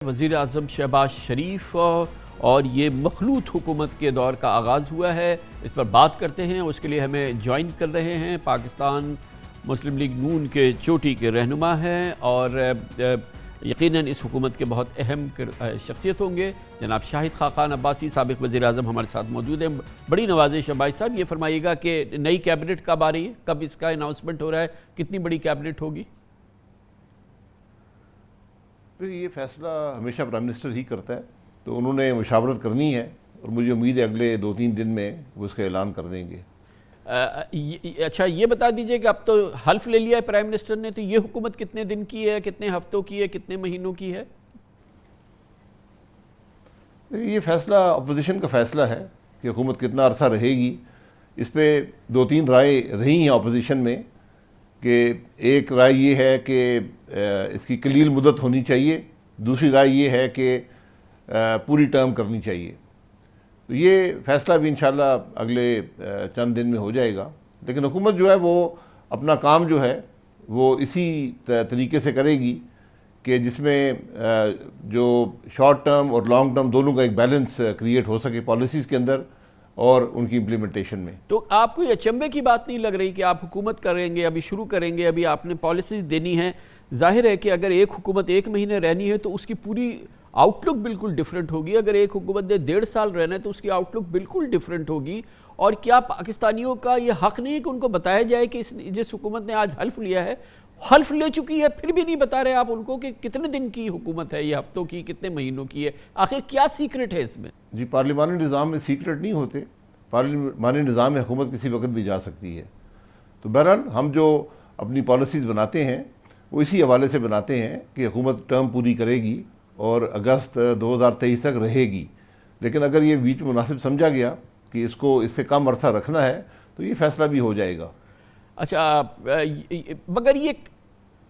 وزیر اعظم شہباز شریف اور یہ مخلوط حکومت کے دور کا آغاز ہوا ہے، اس پر بات کرتے ہیں۔ اس کے لیے ہمیں جوائن کر رہے ہیں پاکستان مسلم لیگ نون کے چوٹی کے رہنما ہیں اور یقیناً اس حکومت کے بہت اہم شخصیت ہوں گے۔ جناب شاہد خاقان عباسی سابق وزیر اعظم ہمارے ساتھ موجود ہیں۔ بڑی نوازش ہے بھائی صاحب، یہ فرمائیے گا کہ نئی کیبنٹ کب آ رہی ہے، کب اس کا اناؤنسمنٹ ہو رہا ہے، کتنی بڑی کیبنٹ ہوگی؟ یہ فیصلہ ہمیشہ پرائم منسٹر ہی کرتا ہے، تو انہوں نے مشاورت کرنی ہے اور مجھے امید ہے اگلے 2-3 دن میں وہ اس کا اعلان کر دیں گے۔ اچھا یہ بتا دیجئے کہ اب تو حلف لے لیا ہے پرائم منسٹر نے، تو یہ حکومت کتنے دن کی ہے، کتنے ہفتوں کی ہے، کتنے مہینوں کی ہے؟ یہ فیصلہ اپوزیشن کا فیصلہ ہے کہ حکومت کتنا عرصہ رہے گی۔ اس پہ 2-3 رائے رہی ہیں اپوزیشن میں، کہ ایک رائے یہ ہے کہ اس کی قلیل مدت ہونی چاہیے، دوسری رائے یہ ہے کہ پوری ٹرم کرنی چاہیے۔ تو یہ فیصلہ بھی انشاءاللہ اگلے چند دن میں ہو جائے گا، لیکن حکومت جو ہے وہ اپنا کام جو ہے وہ اسی طریقے سے کرے گی کہ جس میں جو شارٹ ٹرم اور لانگ ٹرم دونوں کا ایک بیلنس کریٹ ہو سکے پالیسیز کے اندر اور ان کی امپلیمنٹیشن میں۔ تو آپ کو یہ اچنبے کی بات نہیں لگ رہی کہ آپ حکومت کریں گے، ابھی شروع کریں گے، ابھی آپ نے پالیسیز دینی ہیں؟ ظاہر ہے کہ اگر ایک حکومت 1 مہینے رہنی ہے تو اس کی پوری آؤٹ لک بالکل ڈیفرنٹ ہوگی، اگر ایک حکومت نے 1.5 سال رہنا ہے تو اس کی آؤٹ لک بالکل ڈیفرنٹ ہوگی۔ اور کیا پاکستانیوں کا یہ حق نہیں ہے کہ ان کو بتایا جائے کہ جس حکومت نے آج حلف لیا ہے، حلف لے چکی ہے، پھر بھی نہیں بتا رہے آپ ان کو کہ کتنے دن کی حکومت ہے، یہ ہفتوں کی، کتنے مہینوں کی ہے؟ آخر کیا سیکرٹ ہے اس میں؟ جی، پارلیمانی نظام میں سیکرٹ نہیں ہوتے، پارلیمانی نظام میں حکومت کسی وقت بھی جا سکتی ہے۔ تو بہرحال ہم جو اپنی پالیسیز بناتے ہیں وہ اسی حوالے سے بناتے ہیں کہ حکومت ٹرم پوری کرے گی اور اگست 2023 تک رہے گی، لیکن اگر یہ بیچ مناسب سمجھا گیا کہ اس کو اس سے کم عرصہ رکھنا ہے تو یہ فیصلہ بھی ہو جائے گا۔ اچھا، مگر یہ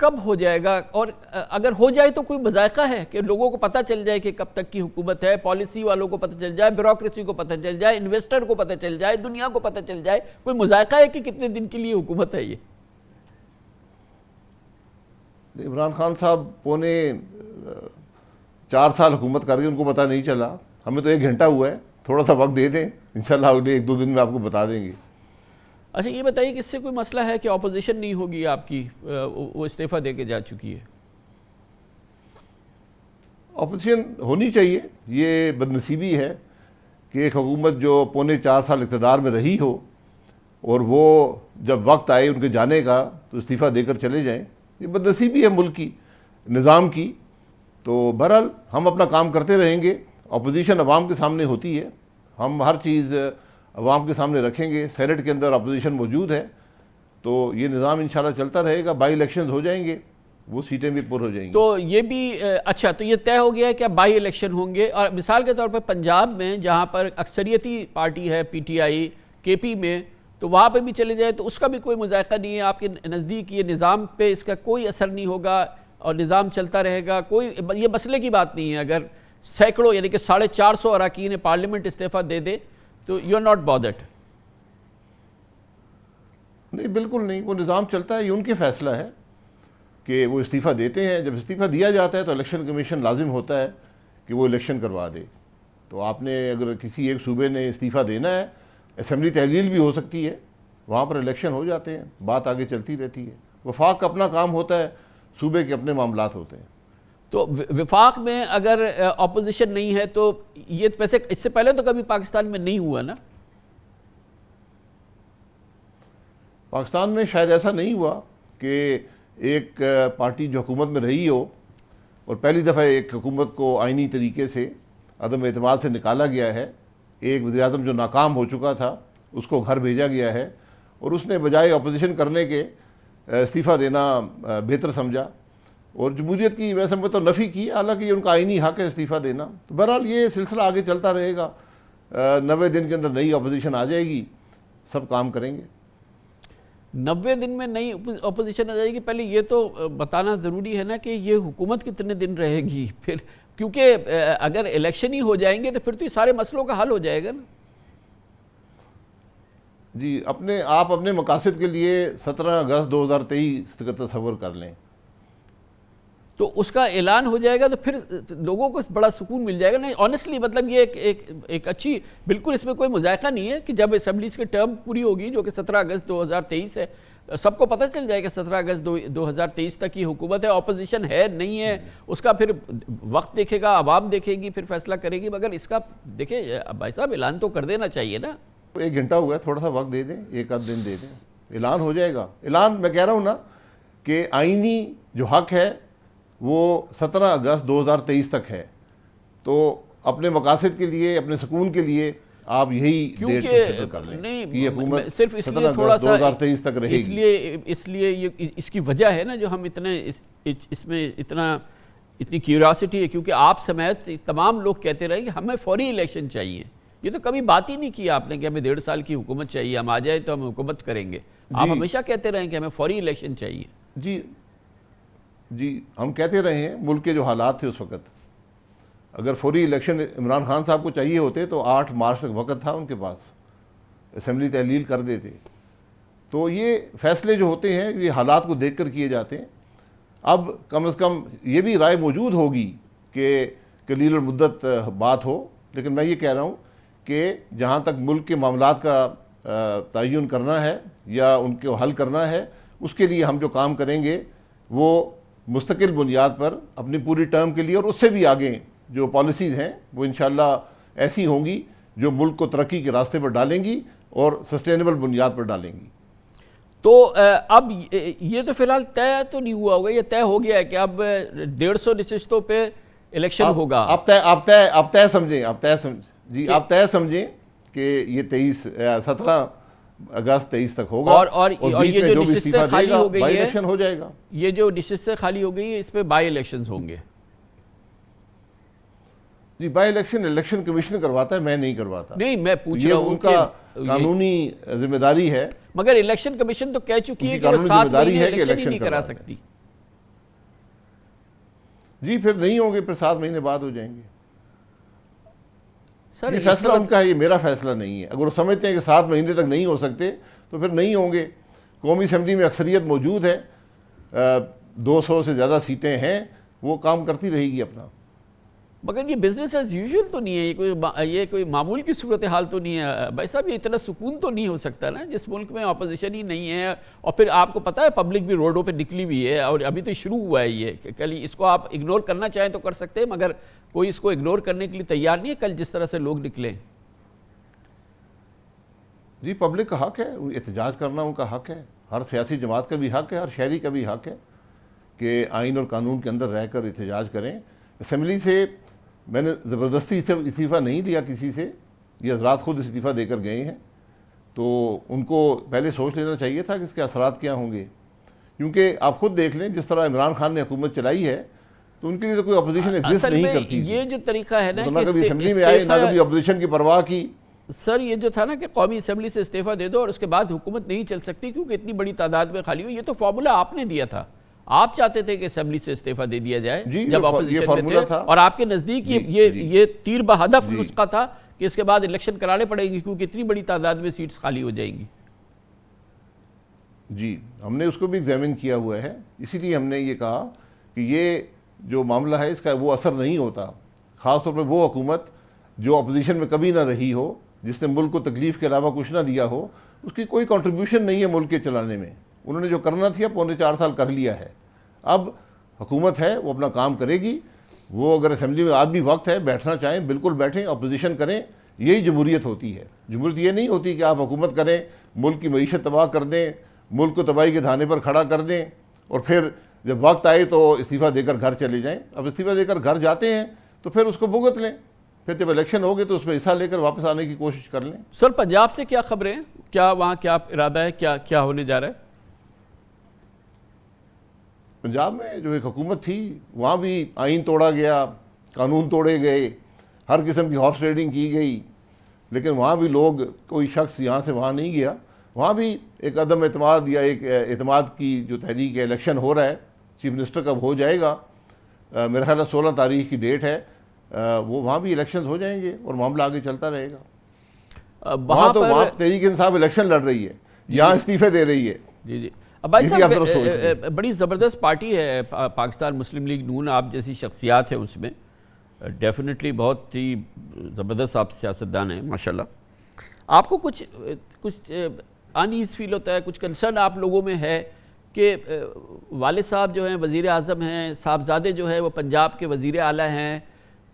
کب ہو جائے گا؟ اور اگر ہو جائے تو کوئی مذائقہ ہے کہ لوگوں کو پتہ چل جائے کہ کب تک کی حکومت ہے، پالیسی والوں کو پتہ چل جائے، بیوروکریسی کو پتہ چل جائے، انویسٹر کو پتہ چل جائے، دنیا کو پتہ چل جائے، کوئی مذائقہ ہے کہ کتنے دن کے لیے حکومت ہے یہ؟ عمران خان صاحب پونے 4 سال حکومت کر گئے، ان کو پتہ نہیں چلا، ہمیں تو 1 گھنٹہ ہوا ہے، تھوڑا سا وقت دے دیں، انشاءاللہ اگلے 1-2 دن میں آپ کو بتا دیں گے۔ اچھا یہ بتائیے کہ اس سے کوئی مسئلہ ہے کہ اپوزیشن نہیں ہوگی آپ کی، وہ استعفیٰ دے کے جا چکی ہے؟ اپوزیشن ہونی چاہیے، یہ بدنصیبی ہے کہ ایک حکومت جو پونے 4 سال اقتدار میں رہی ہو اور وہ جب وقت آئے ان کے جانے کا تو استعفیٰ دے کر چلے جائیں، یہ بدنصیبی ہے ملک کی، نظام کی۔ تو بہرحال ہم اپنا کام کرتے رہیں گے، اپوزیشن عوام کے سامنے ہوتی ہے، ہم ہر چیز عوام کے سامنے رکھیں گے۔ سینٹ کے اندر اپوزیشن موجود ہے تو یہ نظام انشاءاللہ چلتا رہے گا، بائی الیکشنز ہو جائیں گے، وہ سیٹیں بھی پر ہو جائیں گی۔ تو یہ بھی اچھا، تو یہ طے ہو گیا ہے کہ بائی الیکشن ہوں گے؟ اور مثال کے طور پر پنجاب میں جہاں پر اکثریتی پارٹی ہے پی ٹی آئی، کے پی میں، تو وہاں پہ بھی چلے جائے تو اس کا بھی کوئی مذائقہ نہیں ہے آپ کے نزدیک؟ یہ نظام پہ اس کا کوئی اثر نہیں ہوگا اور نظام چلتا رہے گا؟ کوئی یہ مسئلے کی بات نہیں ہے اگر سینکڑوں یعنی کہ 450 اراکین پارلیمنٹ استعفیٰ دے دے تو یو آر ناٹ بادرڈ؟ نہیں، بالکل نہیں، وہ نظام چلتا ہے، یہ ان کے فیصلہ ہے کہ وہ استعفیٰ دیتے ہیں۔ جب استعفیٰ دیا جاتا ہے تو الیکشن کمیشن لازم ہوتا ہے کہ وہ الیکشن کروا دے۔ تو آپ نے اگر کسی ایک صوبے نے استعفیٰ دینا ہے، اسمبلی تحلیل بھی ہو سکتی ہے، وہاں پر الیکشن ہو جاتے ہیں، بات آگے چلتی رہتی ہے۔ وفاق کا اپنا کام ہوتا ہے، صوبے کے اپنے معاملات ہوتے ہیں۔ تو وفاق میں اگر اپوزیشن نہیں ہے تو یہ ویسے اس سے پہلے تو کبھی پاکستان میں نہیں ہوا نا؟ پاکستان میں شاید ایسا نہیں ہوا کہ ایک پارٹی جو حکومت میں رہی ہو اور پہلی دفعہ ایک حکومت کو آئینی طریقے سے عدم اعتماد سے نکالا گیا ہے، ایک وزیر اعظم جو ناکام ہو چکا تھا اس کو گھر بھیجا گیا ہے اور اس نے بجائے اپوزیشن کرنے کے استعفیٰ دینا بہتر سمجھا اور جمہوریت کی میں سمجھتا ہوں نفی کی، حالانکہ یہ ان کا آئینی حق ہے استعفیٰ دینا۔ تو بہرحال یہ سلسلہ آگے چلتا رہے گا، 90 دن کے اندر نئی اپوزیشن آ جائے گی، سب کام کریں گے۔ 90 دن میں نئی اپوزیشن آ جائے گی؟ پہلے یہ تو بتانا ضروری ہے نا کہ یہ حکومت کتنے دن رہے گی پھر، کیونکہ اگر الیکشن ہی ہو جائیں گے تو پھر تو یہ سارے مسئلوں کا حل ہو جائے گا نا۔ جی، آپ اپنے مقاصد کے لیے 17 اگست 2023 کا تصور کر لیں۔ تو اس کا اعلان ہو جائے گا تو پھر لوگوں کو بڑا سکون مل جائے گا. نہیں آنیسٹلی مطلب یہ ایک اچھی, بالکل اس میں کوئی مذائقہ نہیں ہے کہ جب اسمبلیز کی ٹرم پوری ہوگی جو کہ 17 اگست 2023 ہے, سب کو پتہ چل جائے کہ 17 اگست 2023 تک کی حکومت ہے, اپوزیشن ہے نہیں ہے, اس کا پھر وقت دیکھے گا, عوام دیکھے گی, پھر فیصلہ کرے گی. مگر اس کا دیکھیں بھائی صاحب اعلان تو کر دینا چاہیے نا. 1 گھنٹہ ہوا ہے, تھوڑا سا وقت دے دیں, 1 آدھ دن دے دیں, اعلان ہو جائے گا. اعلان میں کہہ رہا ہوں نا کہ آئینی جو حق ہے وہ 17 اگست 2023 تک ہے. تو اپنے مقاصد کے لیے, اپنے سکون کے لیے آپ یہی ڈیٹ فکر کر لیں کہ یہ حکومت صرف اس لیے تھوڑا سا 2023 تک رہے گی. اس لیے یہ اس کی وجہ ہے نا جو ہم اتنے اس میں اتنی کیوریاسٹی ہے, کیونکہ آپ سمیت تمام لوگ کہتے رہے کہ ہمیں فوری الیکشن چاہیے. یہ تو کبھی بات ہی نہیں کی آپ نے کہ ہمیں 1.5 سال کی حکومت چاہیے, ہم آ جائیں تو ہم حکومت کریں گے. آپ ہمیشہ کہتے رہے کہ ہمیں فوری الیکشن چاہیے. جی ہم کہتے رہے ہیں. ملک کے جو حالات تھے اس وقت, اگر فوری الیکشن عمران خان صاحب کو چاہیے ہوتے تو 8 مارچ تک وقت تھا ان کے پاس, اسمبلی تحلیل کر دیتے. تو یہ فیصلے جو ہوتے ہیں یہ حالات کو دیکھ کر کیے جاتے ہیں. اب کم از کم یہ بھی رائے موجود ہوگی کہ قلیل المدت بات ہو, لیکن میں یہ کہہ رہا ہوں کہ جہاں تک ملک کے معاملات کا تعین کرنا ہے یا ان کو حل کرنا ہے, اس کے لیے ہم جو کام کریں گے وہ مستقل بنیاد پر اپنی پوری ٹرم کے لیے, اور اس سے بھی آگے جو پالیسیز ہیں وہ انشاءاللہ ایسی ہوں گی جو ملک کو ترقی کے راستے پر ڈالیں گی اور سسٹینیبل بنیاد پر ڈالیں گی. تو اب یہ تو فی الحال طے تو نہیں ہوا ہوگا, یہ طے ہو گیا ہے کہ اب 150 نشستوں پہ الیکشن ہوگا. آپ طے سمجھیں کہ یہ 17 اگست 23 تک ہوگا, اور یہ جو نشستیں خالی ہو گئی ہے, الیکشن ہو جائے گا. یہ جو نشستیں خالی ہو گئی ہیں اس پہ بائی الیکشنز ہوں گے. جی بائی الیکشن کمیشن کرواتا ہے, میں نہیں کرواتا. نہیں میں پوچھ رہا ہوں, ان کا قانونی ذمہ داری ہے. مگر الیکشن کمیشن تو کہہ چکی ہے کہ وہ 7 مہینے الیکشن ہی نہیں کرا سکتی. جی پھر نہیں ہوں گے, پھر 7 مہینے بعد ہو جائیں گے. سر یہ فیصلہ ان کا ہے, یہ میرا فیصلہ نہیں ہے. اگر وہ سمجھتے ہیں کہ 7 مہینے تک نہیں ہو سکتے تو پھر نہیں ہوں گے. قومی اسمبلی میں اکثریت موجود ہے, 200 سے زیادہ سیٹیں ہیں, وہ کام کرتی رہے گی اپنا. مگر یہ بزنس ایز یوزول تو نہیں ہے, یہ کوئی معمول کی صورتحال تو نہیں ہے بھائی صاحب. یہ اتنا سکون تو نہیں ہو سکتا نا جس ملک میں اپوزیشن ہی نہیں ہے, اور پھر آپ کو پتہ ہے پبلک بھی روڈوں پہ نکلی ہوئی ہے, اور ابھی تو شروع ہوا ہے یہ. کل اس کو آپ اگنور کرنا چاہیں تو کر سکتے ہیں, مگر کوئی اس کو اگنور کرنے کے لیے تیار نہیں ہے کل جس طرح سے لوگ نکلے. جی پبلک کا حق ہے, احتجاج کرنا ان کا حق ہے, ہر سیاسی جماعت کا بھی حق ہے, ہر شہری کا بھی حق ہے کہ آئین اور قانون کے اندر رہ کر احتجاج کریں. اسمبلی سے میں نے زبردستی استعفیٰ نہیں لیا کسی سے, یہ حضرات خود استعفیٰ دے کر گئے ہیں. تو ان کو پہلے سوچ لینا چاہیے تھا کہ اس کے اثرات کیا ہوں گے, کیونکہ آپ خود دیکھ لیں جس طرح عمران خان نے حکومت چلائی ہے تو ان کے لیے تو کوئی اپوزیشن ایگزسٹ نہیں کرتی. یہ جو طریقہ ہے نا نہ کبھی اسمبلی میں آئے, نہ کبھی اپوزیشن کی پرواہ کی. سر یہ جو تھا نا کہ قومی اسمبلی سے استعفیٰ دے دو اور اس کے بعد حکومت نہیں چل سکتی کیونکہ اتنی بڑی تعداد میں خالی ہوئی, یہ تو فارمولا آپ نے دیا تھا. آپ چاہتے تھے کہ اسمبلی سے استعفیٰ دے دیا جائے جب اپوزیشن میں تھے, اور آپ کے نزدیک یہ تیر بہدف نسخہ تھا کہ اس کے بعد الیکشن کرانے پڑے گی کیونکہ اتنی بڑی تعداد میں سیٹس خالی ہو جائیں گی. جی ہم نے اس کو بھی ایگزامن کیا ہوا ہے, اسی لیے ہم نے یہ کہا کہ یہ جو معاملہ ہے اس کا وہ اثر نہیں ہوتا, خاص طور پر وہ حکومت جو اپوزیشن میں کبھی نہ رہی ہو, جس نے ملک کو تکلیف کے علاوہ کچھ نہ دیا ہو, اس کی کوئی کنٹریبیوشن نہیں ہے ملک کے چلانے میں. انہوں نے جو کرنا تھا 4.25 سال کر لیا ہے. اب حکومت ہے وہ اپنا کام کرے گی. وہ اگر اسمبلی میں آج بھی وقت ہے بیٹھنا چاہیں بالکل بیٹھیں, اپوزیشن کریں. یہی جمہوریت ہوتی ہے. جمہوریت یہ نہیں ہوتی کہ آپ حکومت کریں, ملک کی معیشت تباہ کر دیں, ملک کو تباہی کے دھانے پر کھڑا کر دیں, اور پھر جب وقت آئے تو استعفیٰ دے کر گھر چلے جائیں. اب استعفیٰ دے کر گھر جاتے ہیں تو پھر اس کو بھگت لیں, پھر جب الیکشن ہوگے تو اس میں حصہ لے کر واپس آنے کی کوشش کر لیں. سر پنجاب سے کیا خبریں ہیں, کیا وہاں کیا ارادہ ہے, کیا ہونے جا رہا ہے؟ پنجاب میں جو ایک حکومت تھی وہاں بھی آئین توڑا گیا, قانون توڑے گئے, ہر قسم کی ہارس ریڈنگ کی گئی, لیکن وہاں بھی لوگ, کوئی شخص یہاں سے وہاں نہیں گیا. وہاں بھی ایک عدم اعتماد یا ایک اعتماد کی جو تحریک ہے, الیکشن ہو رہا ہے, چیف منسٹر کب ہو جائے گا, میرا خیال ہے 16 تاریخ کی ڈیٹ ہے, وہاں بھی الیکشنز ہو جائیں گے اور معاملہ آگے چلتا رہے گا. وہاں تحریک انصاف الیکشن لڑ رہی ہے, یہاں استعفے دے رہی ہے. جی اب بھائی یہ بھی آپ ذرا سوچ لیں۔ صاحب بڑی زبردست پارٹی ہے پاکستان مسلم لیگ نون، آپ جیسی شخصیات ہیں اس میں، ڈیفینیٹلی بہت ہی زبردست آپ سیاستدان ہیں ماشاءاللہ. آپ کو کچھ ان ایز فیل ہوتا ہے، کچھ کنسرن آپ لوگوں میں ہے کہ والد صاحب جو ہیں وزیر اعظم ہیں، صاحبزادے جو ہے وہ پنجاب کے وزیر اعلیٰ ہیں،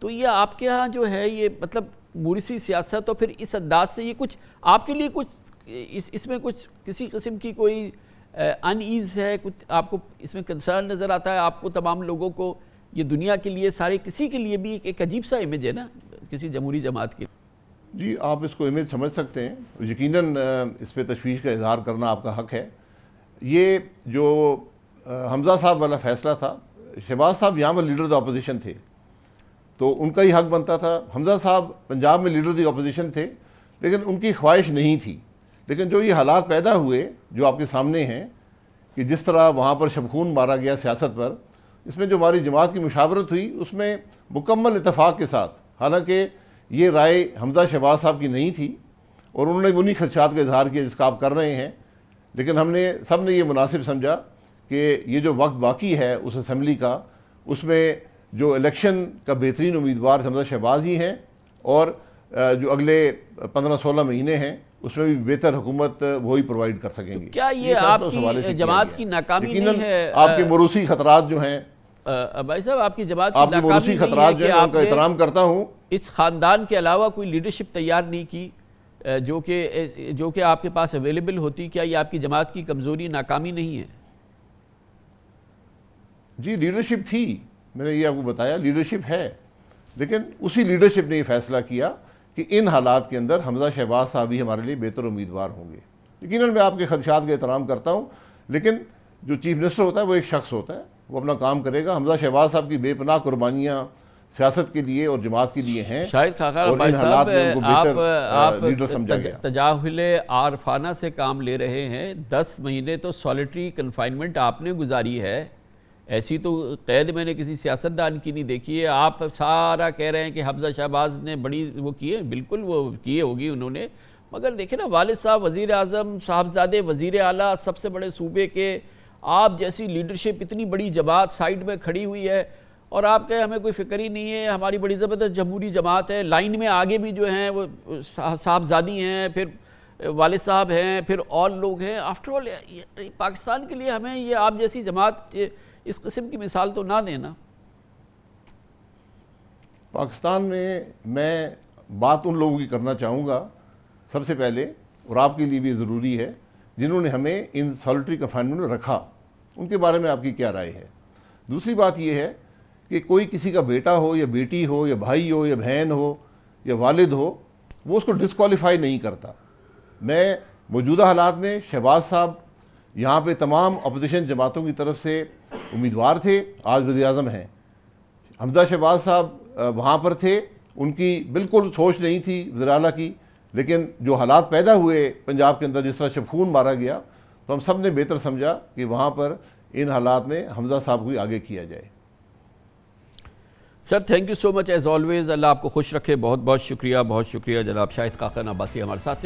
تو یہ آپ کے ہاں جو ہے یہ مطلب موریثی سیاست، اور پھر اس انداز سے یہ کچھ آپ کے لیے کچھ اس میں کچھ کسی قسم کی کوئی ان ایز ہے، کچھ آپ کو اس میں کنسرن نظر آتا ہے؟ آپ کو تمام لوگوں کو یہ دنیا کے لیے سارے کسی کے لیے بھی ایک عجیب سا امیج ہے نا کسی جمہوری جماعت کے؟ جی آپ اس کو امیج سمجھ سکتے ہیں، یقیناً اس پہ تشویش کا اظہار کرنا آپ کا حق ہے. یہ جو حمزہ صاحب والا فیصلہ تھا، شہباز صاحب یہاں پر لیڈر دی اپوزیشن تھے تو ان کا ہی حق بنتا تھا. حمزہ صاحب پنجاب میں لیڈر دی اپوزیشن تھے لیکن ان کی خواہش نہیں تھی. لیکن جو یہ حالات پیدا ہوئے جو آپ کے سامنے ہیں کہ جس طرح وہاں پر شبخون مارا گیا سیاست پر، اس میں جو ہماری جماعت کی مشاورت ہوئی اس میں مکمل اتفاق کے ساتھ، حالانکہ یہ رائے حمزہ شہباز صاحب کی نہیں تھی اور انہوں نے انہی خدشات کا اظہار کیا جس کا آپ کر رہے ہیں، لیکن ہم نے سب نے یہ مناسب سمجھا کہ یہ جو وقت باقی ہے اس اسمبلی کا، اس میں جو الیکشن کا بہترین امیدوار حمزہ شہباز ہی ہیں، اور جو اگلے 15-16 مہینے ہیں اس میں بھی بہتر حکومت وہی پرووائڈ کر سکیں گے. کیا یہ آپ کی جماعت کی ناکامی نہیں ہے؟ آپ کے موروثی خطرات جو ہیں، بھائی صاحب آپ کی جماعت آپ کی کے ناکامی موروثی نہیں ہے خطرات جو کہ ہیں ان آپ کا نے احترام کرتا ہوں. اس خاندان کے علاوہ کوئی لیڈرشپ تیار نہیں کی جو کہ آپ کے پاس اویلیبل ہوتی؟ کیا یہ آپ کی جماعت کی کمزوری ناکامی نہیں ہے؟ جی لیڈرشپ تھی، میں نے یہ آپ کو بتایا لیڈرشپ ہے، لیکن اسی لیڈرشپ نے یہ فیصلہ کیا کہ ان حالات کے اندر حمزہ شہباز صاحب ہی ہمارے لیے بہتر امیدوار ہوں گے. یقیناً میں آپ کے خدشات کا احترام کرتا ہوں، لیکن جو چیف منسٹر ہوتا ہے وہ ایک شخص ہوتا ہے، وہ اپنا کام کرے گا. حمزہ شہباز صاحب کی بے پناہ قربانیاں سیاست کے لیے اور جماعت کے لیے ہیں، شاہد خاقان اور بھائی ان حالات میں ان کو صاحب آپ لیڈر سمجھا گیا. تجاہل عارفانہ سے کام لے رہے ہیں. 10 مہینے تو سولیٹری کنفائنمنٹ آپ نے گزاری ہے، ایسی تو قید میں نے کسی سیاستدان کی نہیں دیکھی ہے. آپ سارا کہہ رہے ہیں کہ حمزہ شہباز نے بڑی وہ کیے، بالکل وہ کیے ہوگی انہوں نے، مگر دیکھیں نا والد صاحب وزیر اعظم، صاحبزادے وزیر اعلیٰ، سب سے بڑے صوبے کے، آپ جیسی لیڈرشپ، اتنی بڑی جماعت سائیڈ میں کھڑی ہوئی ہے، اور آپ کہیں ہمیں کوئی فکر ہی نہیں ہے، ہماری بڑی زبردست جمہوری جماعت ہے. لائن میں آگے بھی جو ہیں وہ صاحبزادی ہیں، پھر والد صاحب ہیں، پھر اور لوگ ہیں. آفٹر آل پاکستان کے لیے ہمیں یہ آپ جیسی جماعت اس قسم کی مثال تو نہ دینا. پاکستان میں بات ان لوگوں کی کرنا چاہوں گا سب سے پہلے، اور آپ کے لیے بھی ضروری ہے، جنہوں نے ہمیں ان سولیٹری کنفائنمنٹ میں رکھا، ان کے بارے میں آپ کی کیا رائے ہے. دوسری بات یہ ہے کہ کوئی کسی کا بیٹا ہو یا بیٹی ہو یا بھائی ہو یا بہن ہو یا والد ہو، وہ اس کو ڈسکوالیفائی نہیں کرتا. میں موجودہ حالات میں شہباز صاحب یہاں پہ تمام اپوزیشن جماعتوں کی طرف سے امیدوار تھے، آج وزیر اعظم ہیں. حمزہ شہباز صاحب وہاں پر تھے، ان کی بالکل سوچ نہیں تھی وزیر اعلیٰ کی، لیکن جو حالات پیدا ہوئے پنجاب کے اندر، جس طرح شبخون مارا گیا، تو ہم سب نے بہتر سمجھا کہ وہاں پر ان حالات میں حمزہ صاحب کو آگے کیا جائے. Sir thank you so much as always. اللہ آپ کو خوش رکھے. بہت بہت شکریہ جناب شاہد خاقان عباسی ہمارے ساتھ.